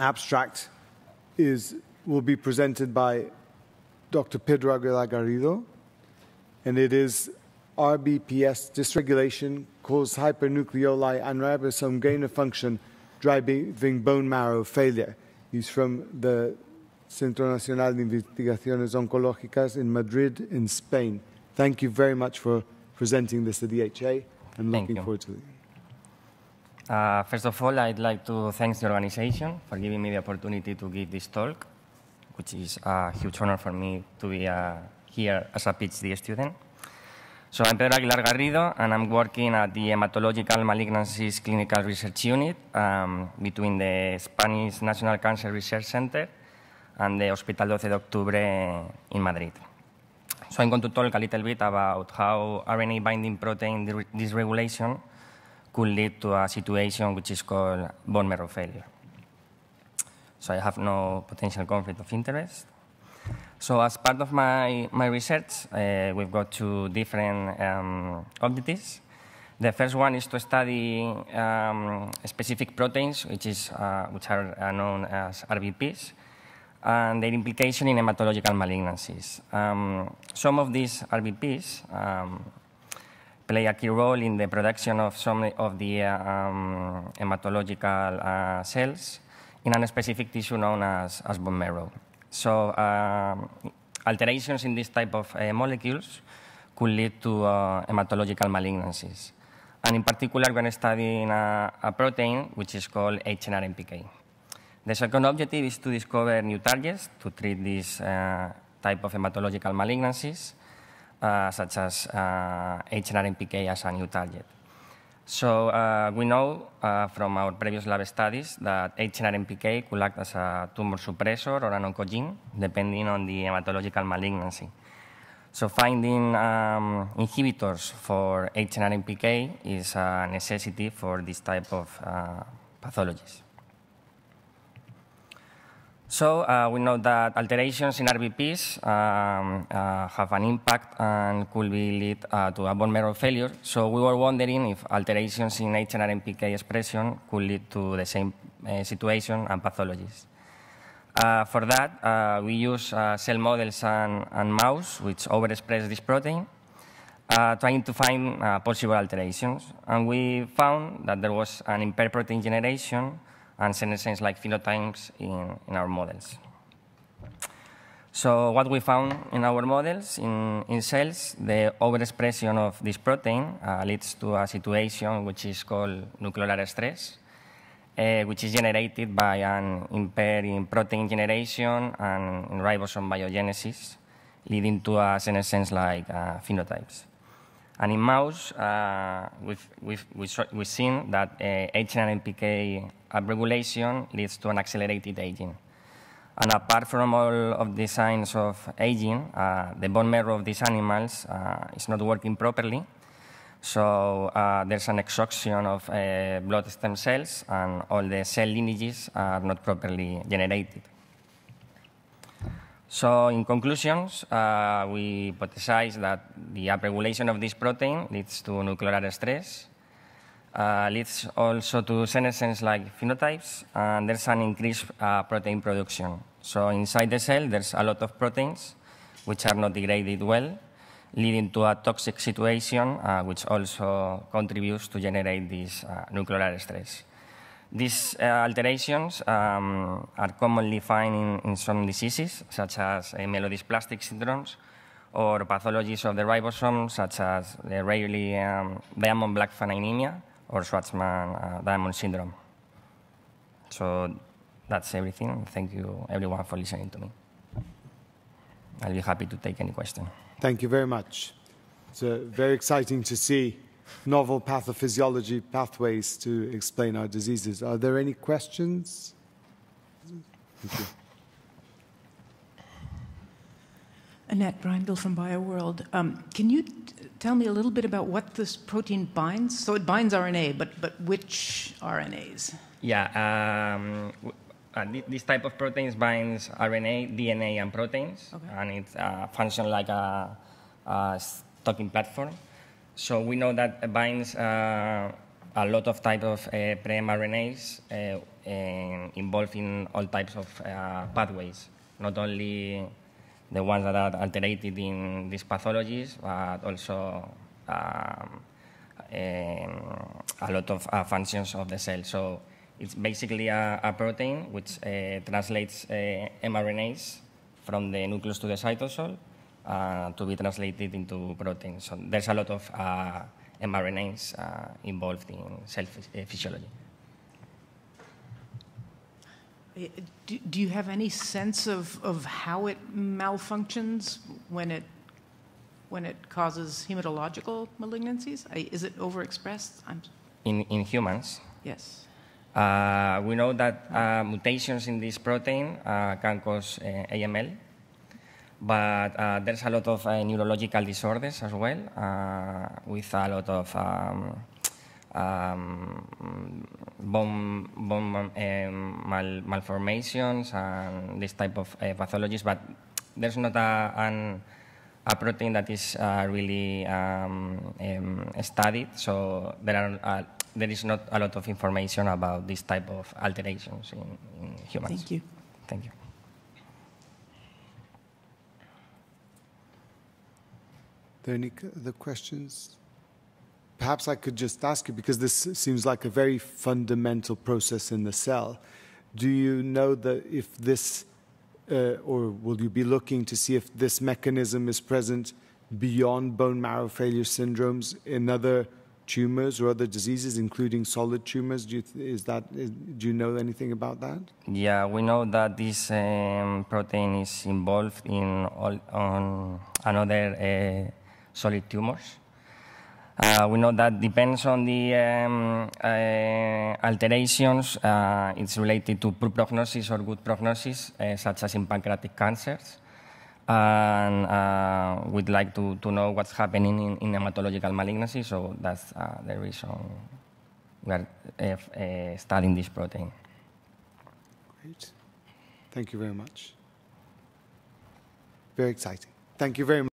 abstract will be presented by Dr. Pedro Aguilar-Garrido, and it is Rbps Dysregulation causes Hyper-Nucleoli and Ribosome gain of function driving bone marrow failure. He's from the Centro Nacional de Investigaciones Oncólogicas in Madrid, in Spain. Thank you very much for presenting this at the EHA, and looking forward to it. First of all, I'd like to thank the organization for giving me the opportunity to give this talk, which is a huge honor for me to be here as a PhD student. So I'm Pedro Aguilar-Garrido, and I'm working at the Hematological Malignancies Clinical Research Unit between the Spanish National Cancer Research Center and the Hospital 12 de Octubre in Madrid. So I'm going to talk a little bit about how RNA binding protein dysregulation could lead to a situation which is called bone marrow failure. So I have no potential conflict of interest. So as part of my research, we've got two different objectives. The first one is to study specific proteins, which are known as RBPs, and their implication in hematological malignancies. Some of these RBPs play a key role in the production of some of the hematological cells in a specific tissue known as bone marrow. So alterations in this type of molecules could lead to hematological malignancies. And in particular, we're studying a protein which is called HNR-MPK. The second objective is to discover new targets to treat this type of hematological malignancies, such as HNR-MPK as a new target. So we know from our previous lab studies that HNR-MPK could act as a tumor suppressor or an oncogene, depending on the hematological malignancy. So finding inhibitors for HNR-MPK is a necessity for this type of pathologies. So we know that alterations in RBPs have an impact and could lead to a bone marrow failure. So we were wondering if alterations in HNR-MPK expression could lead to the same situation and pathologies. For that, we use cell models and mouse which overexpress this protein, trying to find possible alterations. And we found that there was an impaired protein generation and senescence-like phenotypes in our models. So what we found in our models, in cells, the overexpression of this protein leads to a situation which is called nuclear stress, which is generated by an impair in protein generation and in ribosome biogenesis, leading to a senescence-like phenotypes. And in mouse, we've seen that HNR-MPK upregulation leads to an accelerated aging. And apart from all of the signs of aging, the bone marrow of these animals is not working properly. So there's an exhaustion of blood stem cells, and all the cell lineages are not properly generated. So in conclusions, we hypothesize that the upregulation of this protein leads to nuclear stress, leads also to senescence-like phenotypes, and there's an increased protein production. So inside the cell, there's a lot of proteins which are not degraded well, leading to a toxic situation, which also contributes to generate this nuclear stress. These alterations are commonly found in some diseases, such as myelodysplastic syndromes, or pathologies of the ribosome, such as the rarely Diamond-Blackfan anemia or Schwarzman-Diamond syndrome. So that's everything. Thank you, everyone, for listening to me. I'll be happy to take any question. Thank you very much. It's very exciting to see novel pathophysiology pathways to explain our diseases. Are there any questions? Thank you. Annette Breinbill from BioWorld. Can you tell me a little bit about what this protein binds? So it binds RNA, but which RNAs? Yeah, this type of proteins binds RNA, DNA, and proteins, okay. And it functions like a stocking platform. So we know that it binds a lot of types of pre-mRNAs involved in all types of pathways, not only the ones that are alterated in these pathologies, but also a lot of functions of the cell. So it's basically a protein which translates mRNAs from the nucleus to the cytosol to be translated into proteins. So there's a lot of mRNAs involved in cell physiology. Do you have any sense of how it malfunctions when it causes hematological malignancies? Is it overexpressed? In humans? Yes. We know that mutations in this protein can cause AML, but there's a lot of neurological disorders as well, with a lot of bone malformations and this type of pathologies, but there's not a protein that is really studied, so there is not a lot of information about this type of alterations in humans. Thank you. Thank you. Are there any other questions? Perhaps I could just ask you, because this seems like a very fundamental process in the cell. Do you know that if this, or will you be looking to see if this mechanism is present beyond bone marrow failure syndromes in other tumors or other diseases, including solid tumors? Do you know anything about that? Yeah, we know that this protein is involved in on another solid tumors. We know that depends on the alterations. It's related to poor prognosis or good prognosis, such as in pancreatic cancers. And we'd like to know what's happening in hematological malignancy, so that's the reason we are studying this protein. Great. Thank you very much. Very exciting. Thank you very much.